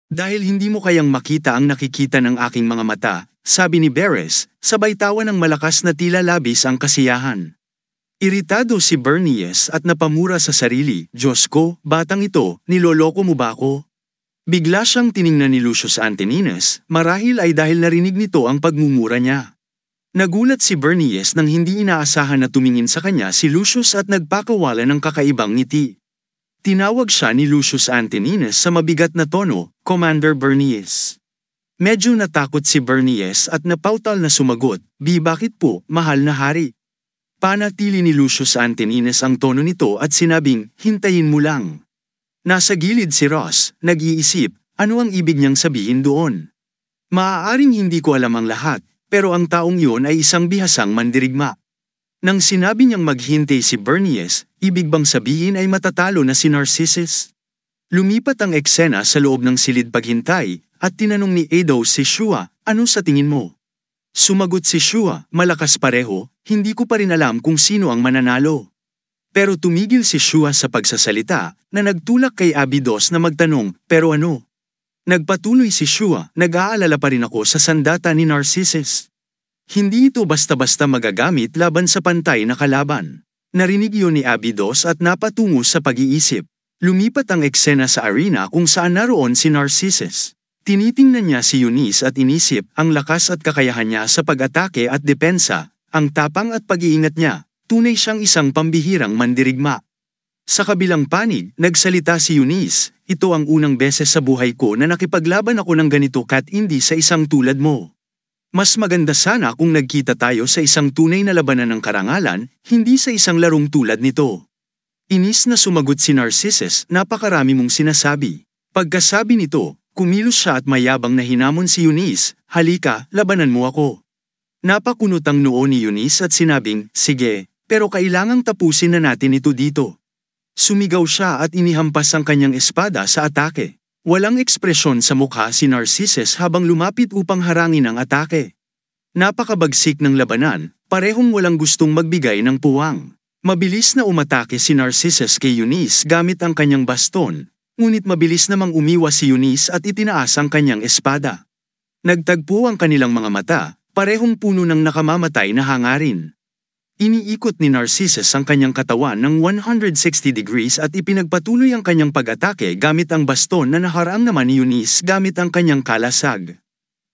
Dahil hindi mo kayang makita ang nakikita ng aking mga mata, sabi ni Beres, sabay tawa ng malakas na tila labis ang kasiyahan. Iritado si Bernies at napamura sa sarili, Diyos ko, batang ito, niloloko mo ba ako? Bigla siyang tiningnan ni Lucius Antonines, marahil ay dahil narinig nito ang pagmumura niya. Nagulat si Bernies nang hindi inaasahan na tumingin sa kanya si Lucius at nagpakawala ng kakaibang ngiti. Tinawag siya ni Lucius Antonines sa mabigat na tono, Commander Bernies. Medyo natakot si Bernies at napautal na sumagot, bakit po, mahal na hari? Panatili ni Lucius Antonines ang tono nito at sinabing, hintayin mo lang. Nasa gilid si Ross, nag-iisip, ano ang ibig niyang sabihin doon? Maaaring hindi ko alam ang lahat, pero ang taong iyon ay isang bihasang mandirigma. Nang sinabi niyang maghintay si Bernies, ibig bang sabihin ay matatalo na si Narcissus? Lumipat ang eksena sa loob ng silid paghintay, at tinanong ni Edo si Shua, ano sa tingin mo? Sumagot si Shua, malakas pareho, hindi ko pa rin alam kung sino ang mananalo. Pero tumigil si Shua sa pagsasalita, na nagtulak kay Abydos na magtanong, pero ano? Nagpatuloy si Shua, nag-aalala pa rin ako sa sandata ni Narcissus. Hindi ito basta-basta magagamit laban sa pantay na kalaban. Narinig yun ni Abydos at napatungo sa pag-iisip. Lumipat ang eksena sa arena kung saan naroon si Narcissus. Tinitingnan niya si Eunice at inisip ang lakas at kakayahan niya sa pag-atake at depensa, ang tapang at pag-iingat niya. Tunay siyang isang pambihirang mandirigma. Sa kabilang panig, nagsalita si Eunice, ito ang unang beses sa buhay ko na nakipaglaban ako ng ganito kat hindi sa isang tulad mo. Mas maganda sana kung nagkita tayo sa isang tunay na labanan ng karangalan, hindi sa isang larong tulad nito. Inis na sumagot si Narcissus, napakarami mong sinasabi. Pagkasabi nito, kumilos siya at mayabang na hinamon si Eunice, halika, labanan mo ako. Napakunot ang noo ni Eunice at sinabing, sige, pero kailangang tapusin na natin ito dito. Sumigaw siya at inihampas ang kanyang espada sa atake. Walang ekspresyon sa mukha si Narcissus habang lumapit upang harangin ang atake. Napakabagsik ng labanan, parehong walang gustong magbigay ng puwang. Mabilis na umatake si Narcissus kay Eunice gamit ang kanyang baston, ngunit mabilis namang umiwas si Eunice at itinaas ang kanyang espada. Nagtagpo ang kanilang mga mata, parehong puno ng nakamamatay na hangarin. Iniikot ni Narcissus ang kanyang katawan ng 160 degrees at ipinagpatuloy ang kanyang pag-atake gamit ang baston na naharang naman ni Eunice gamit ang kanyang kalasag.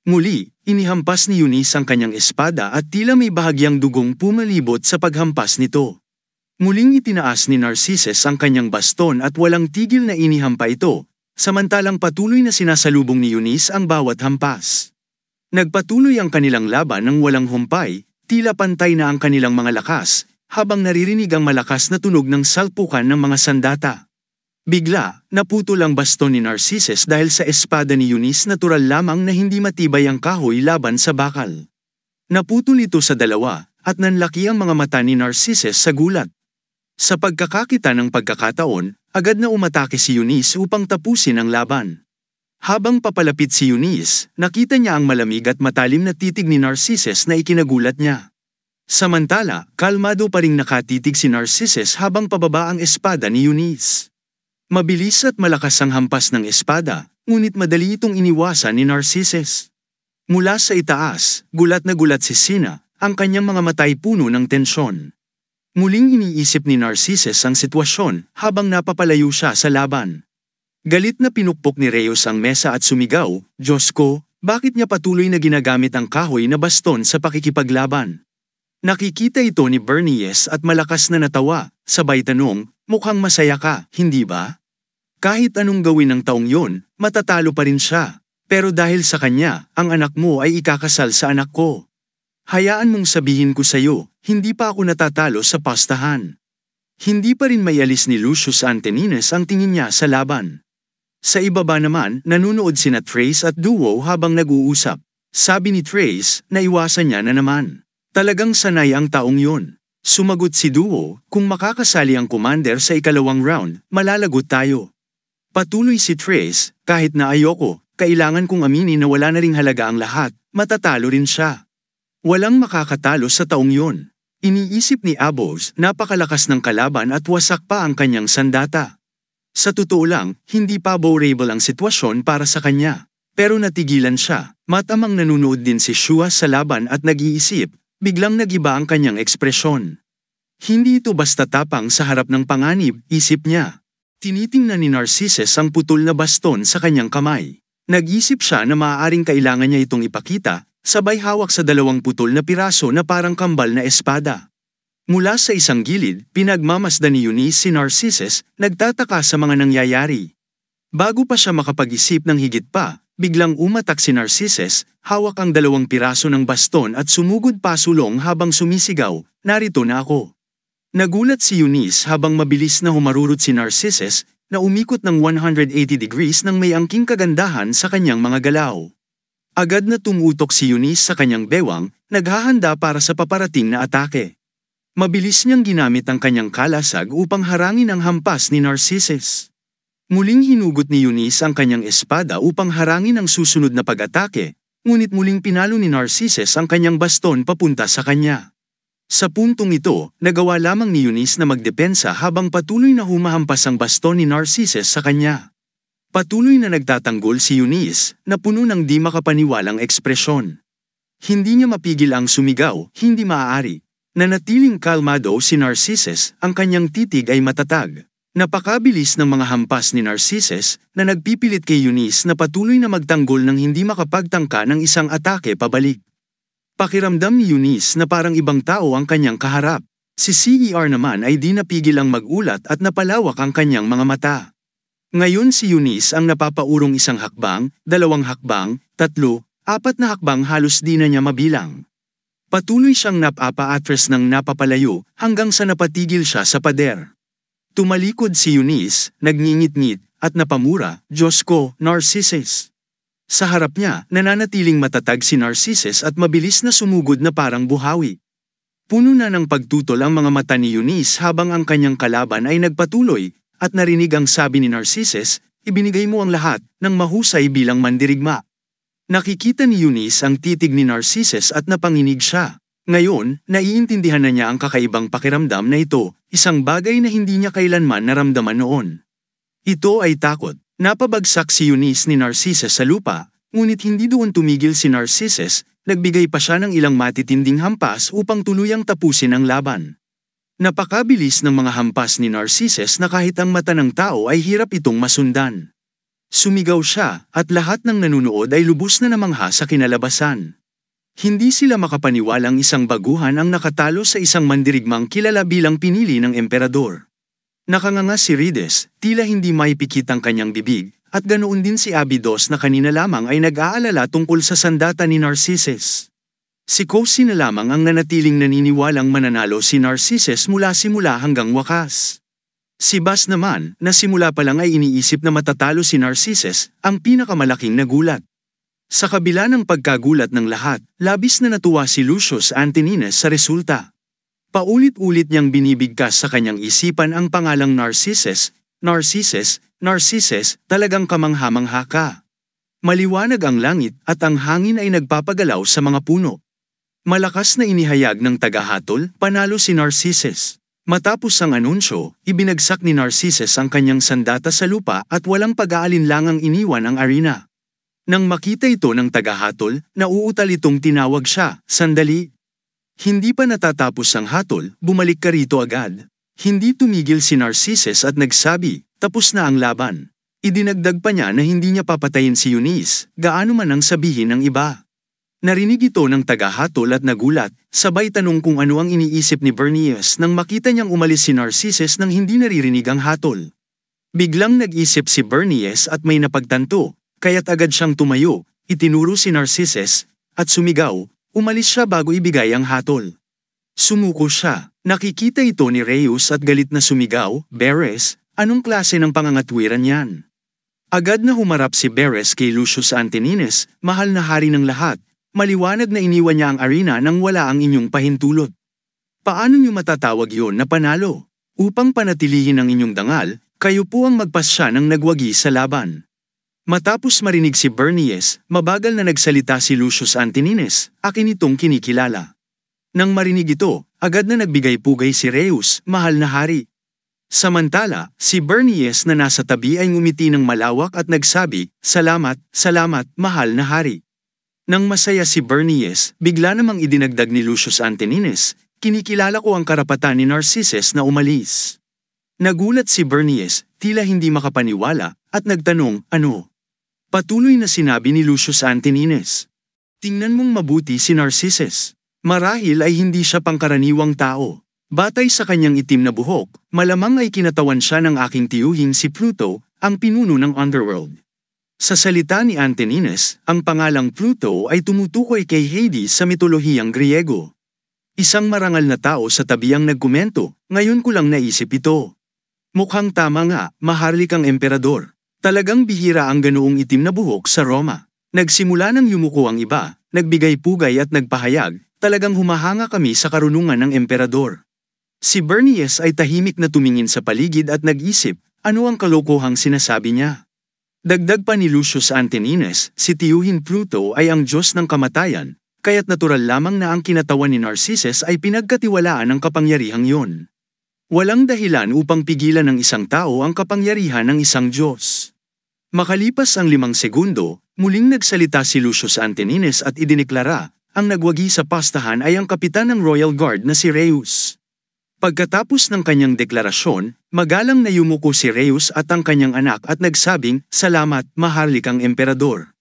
Muli, inihampas ni Eunice ang kanyang espada at tila may bahagyang dugong pumalibot sa paghampas nito. Muling itinaas ni Narcissus ang kanyang baston at walang tigil na inihampa ito, samantalang patuloy na sinasalubong ni Eunice ang bawat hampas. Nagpatuloy ang kanilang laban ng walang humpay, tila pantay na ang kanilang mga lakas, habang naririnig ang malakas na tunog ng salpukan ng mga sandata. Bigla, naputol ang baston ni Narcissus dahil sa espada ni Eunice, natural lamang na hindi matibay ang kahoy laban sa bakal. Naputol ito sa dalawa, at nanlaki ang mga mata ni Narcissus sa gulat. Sa pagkakakita ng pagkakataon, agad na umatake si Eunice upang tapusin ang laban. Habang papalapit si Eunice, nakita niya ang malamig at matalim na titig ni Narcissus na ikinagulat niya. Samantala, kalmado pa ring nakatitig si Narcissus habang pababa ang espada ni Eunice. Mabilis at malakas ang hampas ng espada, ngunit madali itong iniwasan ni Narcissus. Mula sa itaas, gulat na gulat si Sina, ang kanyang mga matay puno ng tensyon. Muling iniisip ni Narcissus ang sitwasyon habang napapalayo siya sa laban. Galit na pinukpok ni Reyes ang mesa at sumigaw, Diyos ko, bakit niya patuloy na ginagamit ang kahoy na baston sa pakikipaglaban? Nakikita ito ni Bernies at malakas na natawa, sabay tanong, mukhang masaya ka, hindi ba? Kahit anong gawin ng taong yon, matatalo pa rin siya. Pero dahil sa kanya, ang anak mo ay ikakasal sa anak ko. Hayaan mong sabihin ko sa'yo, hindi pa ako natatalo sa pastahan. Hindi pa rin maialis ni Lucius Antonines ang tingin niya sa laban. Sa ibaba naman, nanunood sina Trace at Duo habang nag-uusap. Sabi ni Trace, naiwasan niya na naman. Talagang sanay ang taong yon. Sumagot si Duo, kung makakasali ang commander sa ikalawang round, malalagot tayo. Patuloy si Trace, kahit na ayoko, kailangan kong aminin na wala na ring halaga ang lahat, matatalo rin siya. Walang makakatalo sa taong yon. Iniisip ni Abos, napakalakas ng kalaban at wasak pa ang kanyang sandata. Sa totoo lang, hindi pa favorable ang sitwasyon para sa kanya. Pero natigilan siya, matamang nanunood din si Shua sa laban at nag-iisip, biglang nagiba ang kanyang ekspresyon. Hindi ito basta tapang sa harap ng panganib, isip niya. Tinitingnan ni Narcissus ang putol na baston sa kanyang kamay. Nag-isip siya na maaaring kailangan niya itong ipakita, sabay hawak sa 2 putol na piraso na parang kambal na espada. Mula sa isang gilid, pinagmamasdan ni Eunice si Narcissus, nagtataka sa mga nangyayari. Bago pa siya makapag-isip ng higit pa, biglang umatak si Narcissus, hawak ang 2 piraso ng baston at sumugod pasulong habang sumisigaw, "Narito na ako." Nagulat si Eunice habang mabilis na humarurot si Narcissus, na umikot ng 180 degrees ng may angking kagandahan sa kanyang mga galaw. Agad na tumutok si Eunice sa kanyang bewang, naghahanda para sa paparating na atake. Mabilis niyang ginamit ang kanyang kalasag upang harangin ang hampas ni Narcissus. Muling hinugot ni Eunice ang kanyang espada upang harangin ang susunod na pag-atake, ngunit muling pinalo ni Narcissus ang kanyang baston papunta sa kanya. Sa puntong ito, nagawa lamang ni Eunice na magdepensa habang patuloy na humahampas ang baston ni Narcissus sa kanya. Patuloy na nagtatanggol si Eunice, na puno ng di makapaniwalang ekspresyon. Hindi niya mapigil ang sumigaw, "Hindi maaari." Nanatiling kalmado si Narcissus, ang kanyang titig ay matatag. Napakabilis ng mga hampas ni Narcissus na nagpipilit kay Eunice na patuloy na magtanggol ng hindi makapagtangka ng isang atake pabalik. Pakiramdam ni Eunice na parang ibang tao ang kanyang kaharap. Si CER naman ay di napigil ang magulat at napalawak ang kanyang mga mata. Ngayon si Eunice ang napapaurong 1 hakbang, 2 hakbang, 3, 4 na hakbang halos di na niya mabilang. Patuloy siyang napa-atras ng napapalayo hanggang sa napatigil siya sa pader. Tumalikod si Eunice, nagngingit-ngit, at napamura, "Diyos ko, Narcissus." Sa harap niya, nananatiling matatag si Narcissus at mabilis na sumugod na parang buhawi. Puno na ng pagtutol ang mga mata ni Eunice habang ang kanyang kalaban ay nagpatuloy, at narinig ang sabi ni Narcissus, "Ibinigay mo ang lahat, ng mahusay bilang mandirigma." Nakikita ni Eunice ang titig ni Narcissus at napanginig siya. Ngayon, naiintindihan na niya ang kakaibang pakiramdam na ito, isang bagay na hindi niya kailanman naramdaman noon. Ito ay takot. Napabagsak si Eunice ni Narcissus sa lupa, ngunit hindi doon tumigil si Narcissus, nagbigay pa siya ng ilang matitinding hampas upang tuluyang tapusin ang laban. Napakabilis ng mga hampas ni Narcissus na kahit ang mata ng tao ay hirap itong masundan. Sumigaw siya, at lahat ng nanunood ay lubos na namangha sa kinalabasan. Hindi sila makapaniwalang isang baguhan ang nakatalo sa isang mandirigmang kilala bilang pinili ng emperador. Nakanganga si Rides, tila hindi maipikit ang kanyang bibig, at ganoon din si Abydos na kanina lamang ay nag-aalala tungkol sa sandata ni Narcissus. Si Kosi na lamang ang nanatiling naniniwalang mananalo si Narcissus mula simula hanggang wakas. Si Bas naman, na simula pa lang ay iniisip na matatalo si Narcissus, ang pinakamalaking nagulat. Sa kabila ng pagkagulat ng lahat, labis na natuwa si Lucius Antoninus sa resulta. Paulit-ulit niyang binibigkas sa kanyang isipan ang pangalang Narcissus, "Narcissus, Narcissus, talagang kamangha-mangha ka." Maliwanag ang langit at ang hangin ay nagpapagalaw sa mga puno. Malakas na inihayag ng tagahatol, panalo si Narcissus. Matapos ang anunsyo, ibinagsak ni Narcissus ang kanyang sandata sa lupa at walang pag-aalinlangang iniwan ang arena. Nang makita ito ng tagahatol, nauutal itong tinawag siya, "Sandali." Hindi pa natatapos ang hatol, "Bumalik ka rito agad." Hindi tumigil si Narcissus at nagsabi, "Tapos na ang laban." Idinagdag pa niya na hindi niya papatayin si Eunice, gaano man ang sabihin ng iba. Narinig ito ng tagahatol at nagulat, sabay tanong kung ano ang iniisip ni Bernius nang makita niyang umalis si Narcissus nang hindi naririnig ang hatol. Biglang nag-isip si Bernius at may napagtanto, kaya't agad siyang tumayo, itinuro si Narcissus, at sumigaw, umalis siya bago ibigay ang hatol. Sumuko siya, nakikita ito ni Rheus at galit na sumigaw, "Beres, anong klase ng pangangatwiran yan?" Agad na humarap si Beres kay Lucius Antoninus, "Mahal na hari ng lahat. Maliwanag na iniwan niya ang arena nang wala ang inyong pahintulot. Paano niyo matatawag yon na panalo? Upang panatilihin ang inyong dangal, kayo po ang magpasya ng nagwagi sa laban." Matapos marinig si Bernius, mabagal na nagsalita si Lucius Antoninus, "Akin itong kinikilala." Nang marinig ito, agad na nagbigay pugay si Rheus, "Mahal na hari." Samantala, si Bernice na nasa tabi ay ngumiti ng malawak at nagsabi, "Salamat, salamat, mahal na hari." Nang masaya si Bernice, bigla namang idinagdag ni Lucius Antonines, "Kinikilala ko ang karapatan ni Narcissus na umalis." Nagulat si Bernice, tila hindi makapaniwala, at nagtanong, "Ano?" Patuloy na sinabi ni Lucius Antonines, "Tingnan mong mabuti si Narcissus. Marahil ay hindi siya pangkaraniwang tao. Batay sa kanyang itim na buhok, malamang ay kinatawan siya ng aking tiyuhin si Pluto, ang pinuno ng Underworld." Sa salita ni Antonines, ang pangalang Pluto ay tumutukoy kay Hades sa mitolohiyang Griego. Isang marangal na tao sa tabi ang nagkomento, "Ngayon ko lang naisip ito. Mukhang tama nga, maharlikang emperador. Talagang bihira ang ganoong itim na buhok sa Roma." Nagsimula nang yumuko ang iba, nagbigay pugay at nagpahayag, "Talagang humahanga kami sa karunungan ng emperador." Si Bernice ay tahimik na tumingin sa paligid at nag-isip, ano ang kalokohang sinasabi niya. Dagdag pa ni Lucius Antonines, si tiyuhin Pluto ay ang Diyos ng kamatayan, kaya't natural lamang na ang kinatawan ni Narcissus ay pinagkatiwalaan ng kapangyarihang yon. Walang dahilan upang pigilan ng isang tao ang kapangyarihan ng isang Diyos. Makalipas ang 5 segundo, muling nagsalita si Lucius Antonines at idineklara, ang nagwagi sa pastahan ay ang kapitan ng Royal Guard na si Reus. Pagkatapos ng kanyang deklarasyon, magalang na yumuko si Reus at ang kanyang anak at nagsabing, "Salamat, maharlikang emperador."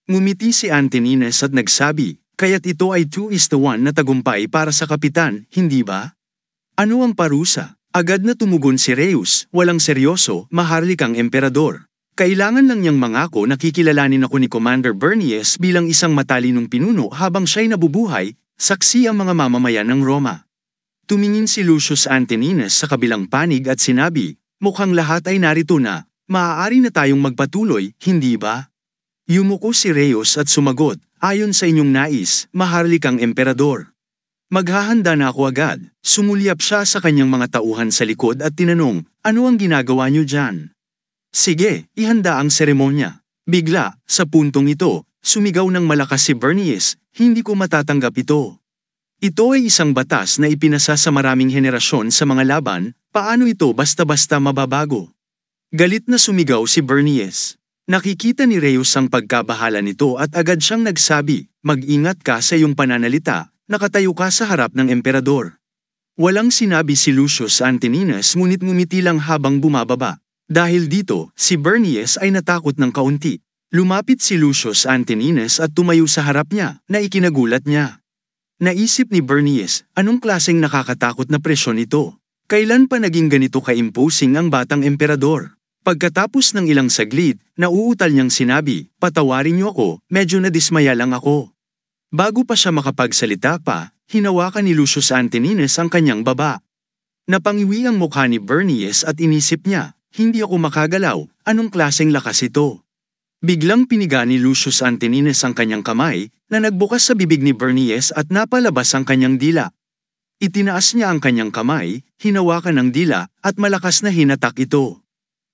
Ngumiti si Antonines at nagsabi, "Kaya't ito ay 2-1 na tagumpay para sa kapitan, hindi ba?" "Ano ang parusa?" Agad na tumugon si Reus, "Walang seryoso, maharlikang emperador. Kailangan lang niyang mangako na kikilalanin ako ni Commander Bernice bilang isang matalinong pinuno habang siya'y nabubuhay, saksi ang mga mamamayan ng Roma." Tumingin si Lucius Antonines sa kabilang panig at sinabi, "Mukhang lahat ay narito na, maaari na tayong magpatuloy, hindi ba?" Yumuko si Reus at sumagot, "Ayon sa inyong nais, maharlikang emperador." "Maghahanda na ako agad." Sumulyap siya sa kanyang mga tauhan sa likod at tinanong, "Ano ang ginagawa niyo dyan?" "Sige, ihanda ang seremonya." Bigla, sa puntong ito, sumigaw ng malakas si Bernice, "Hindi ko matatanggap ito. Ito ay isang batas na ipinasa sa maraming henerasyon sa mga laban, paano ito basta-basta mababago?" Galit na sumigaw si Bernice. Nakikita ni Reus ang pagkabahala nito at agad siyang nagsabi, "Mag-ingat ka sa iyong pananalita, nakatayo ka sa harap ng emperador." Walang sinabi si Lucius Antonines ngunit ngumiti lang habang bumababa. Dahil dito, si Bernice ay natakot ng kaunti. Lumapit si Lucius Antonines at tumayo sa harap niya, na ikinagulat niya. Naisip ni Bernice, anong klaseng nakakatakot na presyon ito? Kailan pa naging ganito ka-imposing ang batang emperador? Pagkatapos ng ilang saglit, nauutal niyang sinabi, "Patawarin niyo ako, medyo nadismaya lang ako." Bago pa siya makapagsalita pa, hinawakan ni Lucius Antonines ang kanyang baba. Napangiwi ang mukha ni Bernice at inisip niya, "Hindi ako makagalaw, anong klaseng lakas ito?" Biglang piniga ni Lucius Antonines ang kanyang kamay, na nagbukas sa bibig ni Bernice at napalabas ang kanyang dila. Itinaas niya ang kanyang kamay, hinawakan ang dila, at malakas na hinatak ito.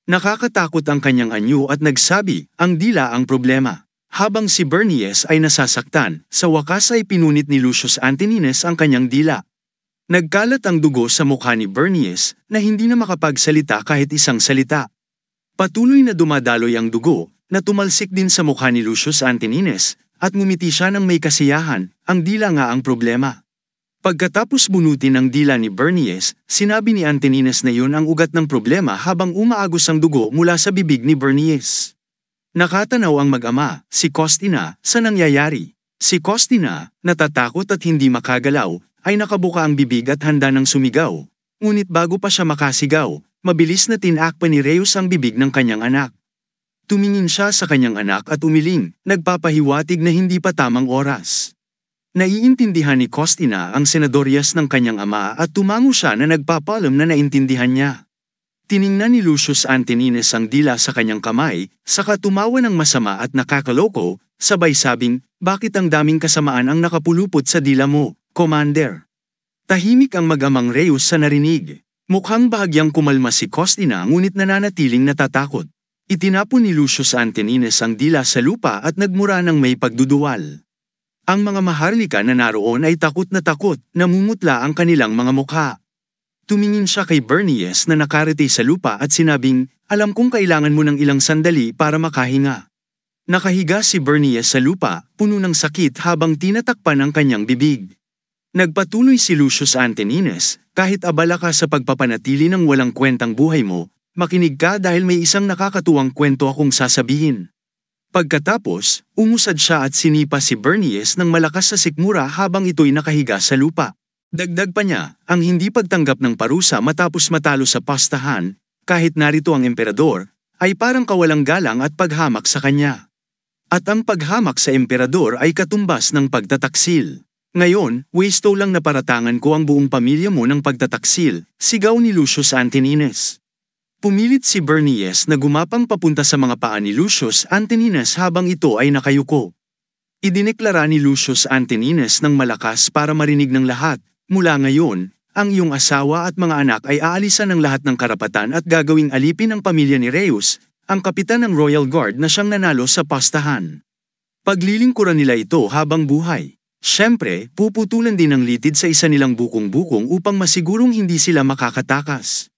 Nakakatakot ang kanyang anyo at nagsabi, "Ang dila ang problema." Habang si Bernice ay nasasaktan, sa wakas ay pinunit ni Lucius Antonines ang kanyang dila. Nagkalat ang dugo sa mukha ni Bernice, na hindi na makapagsalita kahit isang salita. Patuloy na dumadaloy ang dugo, na tumalsik din sa mukha ni Lucius Antonines, at ngumiti siya ng may kasiyahan, ang dila nga ang problema. Pagkatapos bunutin ang dila ni Bernice, sinabi ni Antonines na yun ang ugat ng problema habang umaagos ang dugo mula sa bibig ni Bernice. Nakatanaw ang mag-ama, si Costina, sa nangyayari. Si Costina, natatakot at hindi makagalaw, ay nakabuka ang bibig at handa ng sumigaw. Ngunit bago pa siya makasigaw, mabilis na tinakpan ni Reus ang bibig ng kanyang anak. Tumingin siya sa kanyang anak at umiling, nagpapahiwatig na hindi pa tamang oras. Naiintindihan ni Costina ang senadoryas ng kanyang ama at tumango siya na nagpapalam na naintindihan niya. Tiningnan ni Lucius Antonines ang dila sa kanyang kamay, saka tumawa ng masama at nakakaloko, sabay sabing, "Bakit ang daming kasamaan ang nakapulupot sa dila mo, Commander?" Tahimik ang mag-amang Reus sa narinig. Mukhang bahagyang kumalma si Costina ngunit nananatiling natatakot. Itinapon ni Lucius Antonines ang dila sa lupa at nagmura ng may pagduduwal. Ang mga maharlika na naroon ay takot, namumutla ang kanilang mga mukha. Tumingin siya kay Bernice na nakarete sa lupa at sinabing, alam kong kailangan mo ng ilang sandali para makahinga. Nakahiga si Bernice sa lupa, puno ng sakit habang tinatakpan ang kanyang bibig. Nagpatuloy si Lucius Antonines, kahit abala ka sa pagpapanatili ng walang kwentang buhay mo, makinig ka dahil may isang nakakatuwang kwento akong sasabihin. Pagkatapos, umusad siya at sinipa si Bernice ng malakas sa sikmura habang ito'y nakahiga sa lupa. Dagdag pa niya, ang hindi pagtanggap ng parusa matapos matalo sa pastahan, kahit narito ang emperador, ay parang kawalang galang at paghamak sa kanya. At ang paghamak sa emperador ay katumbas ng pagtataksil. Ngayon, westo lang na paratangan ko ang buong pamilya mo ng pagtataksil, sigaw ni Lucius Antonines. Pumilit si Bernice na gumapang papunta sa mga paa ni Lucius Antonines habang ito ay nakayuko. Idineklara ni Lucius Antonines ng malakas para marinig ng lahat, mula ngayon, ang iyong asawa at mga anak ay aalisan ng lahat ng karapatan at gagawing alipin ng pamilya ni Rheus, ang kapitan ng Royal Guard na siyang nanalo sa pastahan. Paglilingkuran nila ito habang buhay. Siyempre, puputulan din ng litid sa isa nilang bukong-bukong upang masigurong hindi sila makakatakas.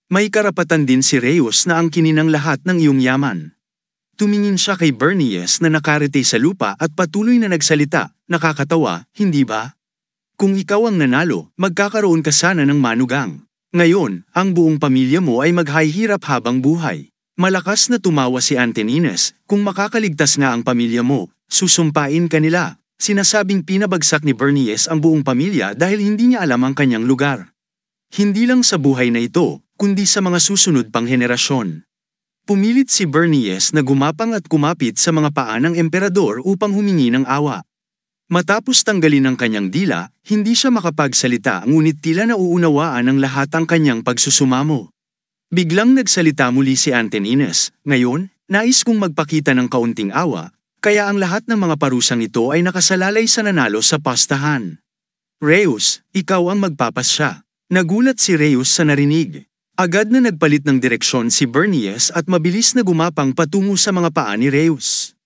May karapatan din si Rheus na angkinin ang lahat ng iyong yaman. Tumingin siya kay Bernice na nakarete sa lupa at patuloy na nagsalita, nakakatawa, hindi ba? Kung ikaw ang nanalo, magkakaroon ka sana ng manugang. Ngayon, ang buong pamilya mo ay maghahirap habang buhay. Malakas na tumawa si Antonines, kung makakaligtas nga ang pamilya mo, susumpain ka nila. Sinasabing pinabagsak ni Bernice ang buong pamilya dahil hindi niya alam ang kanyang lugar. Hindi lang sa buhay na ito, kundi sa mga susunod pang henerasyon. Pumilit si Bernice na gumapang at kumapit sa mga paa ng emperador upang humingi ng awa. Matapos tanggalin ang kanyang dila, hindi siya makapagsalita ngunit tila nauunawaan ng lahat ang kanyang pagsusumamo. Biglang nagsalita muli si Antonines, ngayon, nais kong magpakita ng kaunting awa, kaya ang lahat ng mga parusang ito ay nakasalalay sa nanalo sa pastahan. Rheus, ikaw ang magpapasya. Nagulat si Rheus sa narinig. Agad na nagpalit ng direksyon si Bernice at mabilis na gumapang patungo sa mga paa ni Rheus.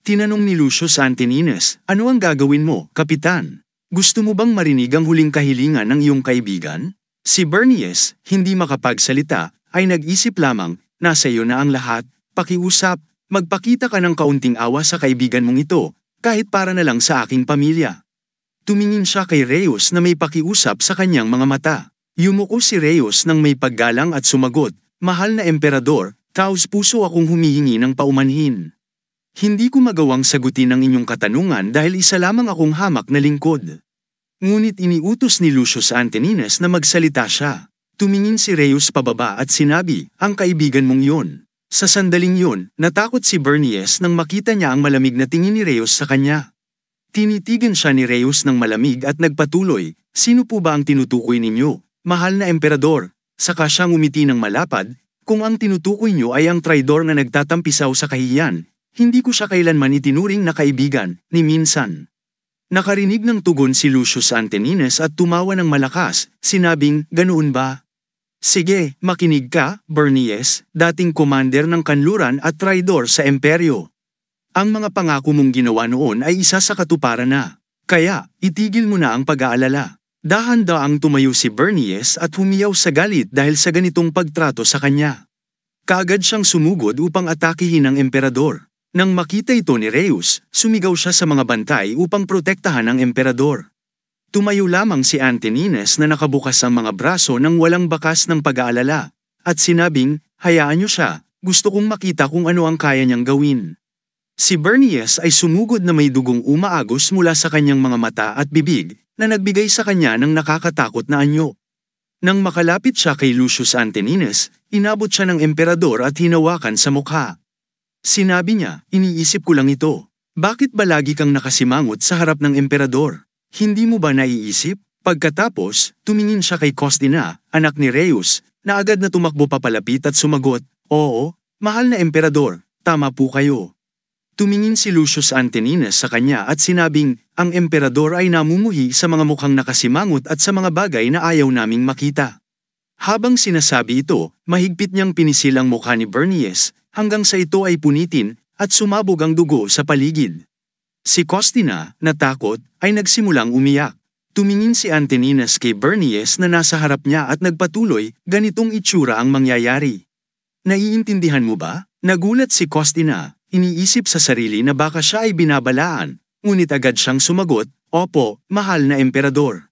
Tinanong ni Lucius Antonines, ano ang gagawin mo, Kapitan? Gusto mo bang marinig ang huling kahilingan ng iyong kaibigan? Si Bernice, hindi makapagsalita, ay nag-isip lamang, nasa iyo na ang lahat, pakiusap, magpakita ka ng kaunting awa sa kaibigan mong ito, kahit para na lang sa aking pamilya. Tumingin siya kay Rheus na may pakiusap sa kanyang mga mata. Yumuko si Rheus nang may paggalang at sumagot, mahal na emperador, taos puso akong humihingi ng paumanhin. Hindi ko magawang sagutin ang inyong katanungan dahil isa lamang akong hamak na lingkod. Ngunit iniutos ni Lucius Antonines na magsalita siya. Tumingin si Rheus pababa at sinabi, ang kaibigan mong yun. Sa sandaling yun, natakot si Bernice nang makita niya ang malamig na tingin ni Rheus sa kanya. Tinitigan siya ni Rheus ng malamig at nagpatuloy, sino po ba ang tinutukoy ninyo? Mahal na emperador. Saka siyang umiti ng malapad, kung ang tinutukoy niyo ay ang traidor na nagtatampisaw sa kahihiyan, hindi ko siya kailanman itinuring na kaibigan, ni minsan. Nakarinig ng tugon si Lucius Antonines at tumawa ng malakas, sinabing, ganoon ba? Sige, makinig ka, Bernice, dating commander ng kanluran at traidor sa imperyo. Ang mga pangako mong ginawa noon ay isa sa katuparan na. Kaya, itigil mo na ang pag-aalala. Dahan-daang tumayo si Bernice at humiyaw sa galit dahil sa ganitong pagtrato sa kanya. Kaagad siyang sumugod upang atakihin ang emperador. Nang makita ito ni Rheus, sumigaw siya sa mga bantay upang protektahan ang emperador. Tumayo lamang si Antonines na nakabukas ang mga braso ng walang bakas ng pag-aalala, at sinabing, hayaan niyo siya, gusto kong makita kung ano ang kaya niyang gawin. Si Bernice ay sumugod na may dugong umaagos mula sa kanyang mga mata at bibig, na nagbigay sa kanya ng nakakatakot na anyo. Nang makalapit siya kay Lucius Antonines, inabot siya ng emperador at hinawakan sa mukha. Sinabi niya, iniisip ko lang ito. Bakit ba lagi kang nakasimangot sa harap ng emperador? Hindi mo ba naiisip? Pagkatapos, tumingin siya kay Costina, anak ni Rheus, na agad na tumakbo papalapit at sumagot, oo, mahal na emperador, tama po kayo. Tumingin si Lucius Antonines sa kanya at sinabing, ang emperador ay namumuhi sa mga mukhang nakasimangot at sa mga bagay na ayaw naming makita. Habang sinasabi ito, mahigpit niyang pinisil ang mukha ni Bernice, hanggang sa ito ay punitin, at sumabog ang dugo sa paligid. Si Costina, natakot, ay nagsimulang umiyak. Tumingin si Antoninus kay Bernice na nasa harap niya at nagpatuloy, ganitong itsura ang mangyayari. Naiintindihan mo ba? Nagulat si Costina, iniisip sa sarili na baka siya ay binabalaan, ngunit agad siyang sumagot, opo, mahal na emperador.